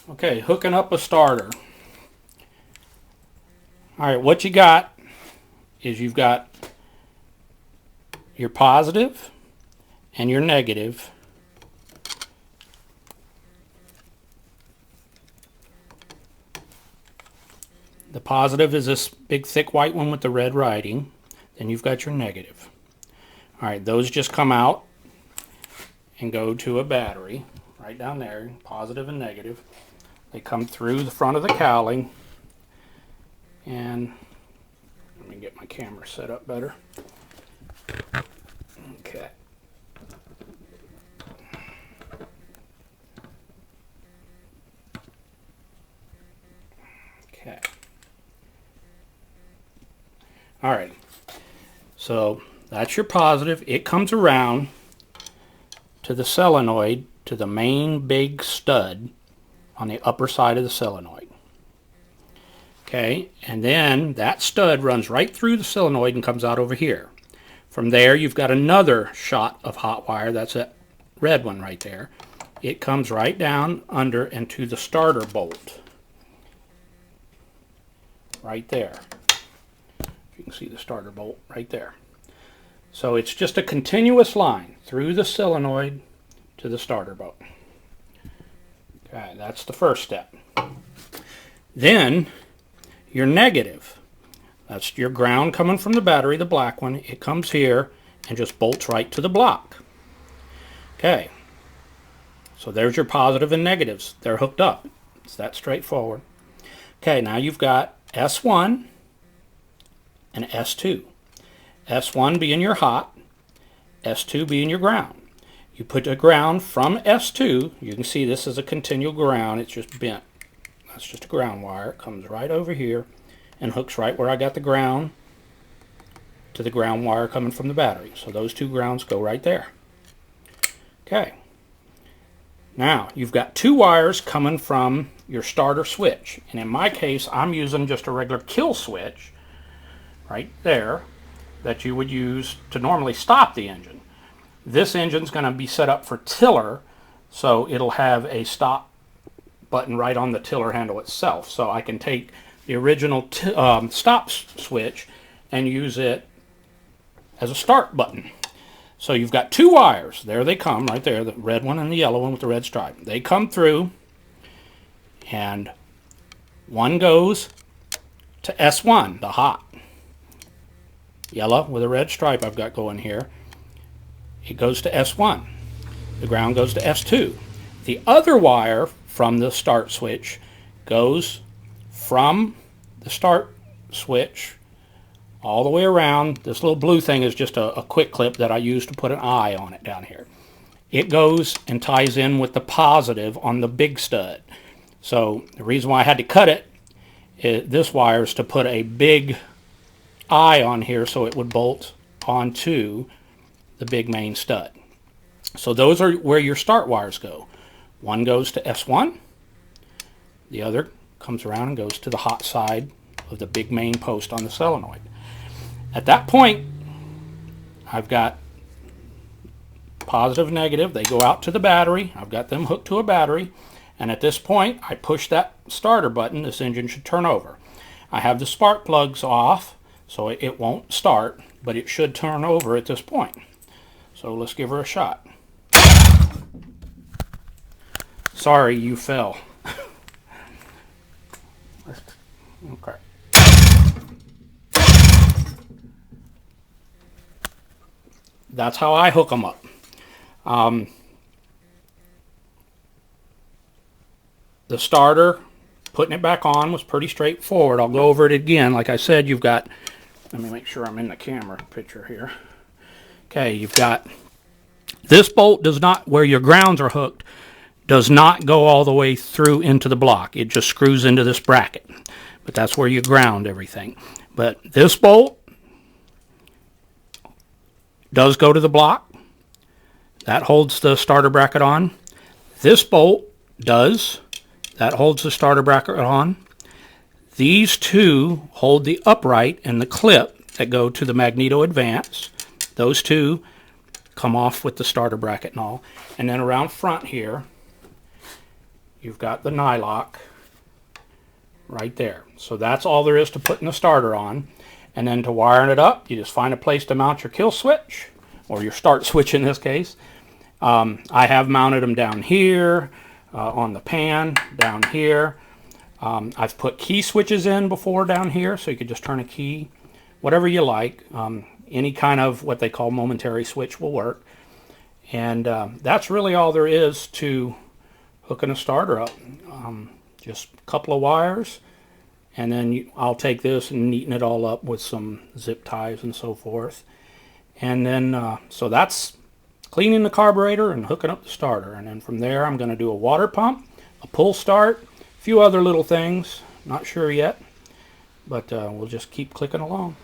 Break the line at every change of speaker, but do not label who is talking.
Okay, hooking up a starter. Alright, what you got is you've got your positive and your negative. The positive is this big thick white one with the red writing. Then you've got your negative. Alright, those just come out and go to a battery right down there, positive and negative. They come through the front of the cowling, and let me get my camera set up better. Okay. Okay. Alright, so that's your positive. It comes around to the solenoid, to the main big stud on the upper side of the solenoid. Okay, and then that stud runs right through the solenoid and comes out over here. From there, you've got another shot of hot wire. That's that red one right there. It comes right down under and to the starter bolt. Right there. You can see the starter bolt right there. So it's just a continuous line through the solenoid to the starter bolt. Okay, that's the first step. Then your negative. That's your ground coming from the battery, the black one. It comes here and just bolts right to the block. Okay, so there's your positive and negatives. They're hooked up. It's that straightforward. Okay, now you've got S1 and S2. S1 being your hot, S2 being your ground. You put a ground from S2, you can see this is a continual ground, it's just bent. That's just a ground wire. It comes right over here and hooks right where I got the ground to the ground wire coming from the battery. So those two grounds go right there. Okay. Now, you've got two wires coming from your starter switch. And in my case, I'm using just a regular kill switch right there that you would use to normally stop the engine. This engine's going to be set up for tiller, so it'll have a stop button right on the tiller handle itself. So I can take the original stop switch and use it as a start button. So you've got two wires. There they come, right there, the red one and the yellow one with the red stripe. They come through, and one goes to S1, the hot. Yellow with a red stripe I've got going here. It goes to S1. The ground goes to S2. The other wire from the start switch goes from the start switch all the way around. This little blue thing is just a quick clip that I use to put an eye on it down here. It goes and ties in with the positive on the big stud. So the reason why I had to cut it, this wire is to put a big eye on here so it would bolt onto the big main stud. So those are where your start wires go. One goes to S1, the other comes around and goes to the hot side of the big main post on the solenoid. At that point, I've got positive, negative, they go out to the battery. I've got them hooked to a battery, and at this point I push that starter button. This engine should turn over. I have the spark plugs off, so it won't start, but it should turn over at this point. So let's give her a shot. Sorry, you fell. Okay. That's how I hook them up. The starter, putting it back on, was pretty straightforward. I'll go over it again. Like I said, you've got, let me make sure I'm in the camera picture here. Okay, you've got this bolt does not, where your grounds are hooked, does not go all the way through into the block. It just screws into this bracket. But that's where you ground everything. But this bolt does go to the block. That holds the starter bracket on. This bolt does. That holds the starter bracket on. These two hold the upright and the clip that go to the magneto advance. Those two come off with the starter bracket and all. And then around front here, you've got the nylock right there. So that's all there is to putting the starter on. And then to wiring it up, you just find a place to mount your kill switch, or your start switch in this case. I have mounted them down here, on the pan, down here. I've put key switches in before down here, so you could just turn a key, whatever you like. Any kind of what they call momentary switch will work. And that's really all there is to hooking a starter up. Just a couple of wires, and then I'll take this and neaten it all up with some zip ties and so forth. And then, so that's cleaning the carburetor and hooking up the starter. And then from there, I'm going to do a water pump, a pull start, a few other little things. Not sure yet, but we'll just keep clicking along.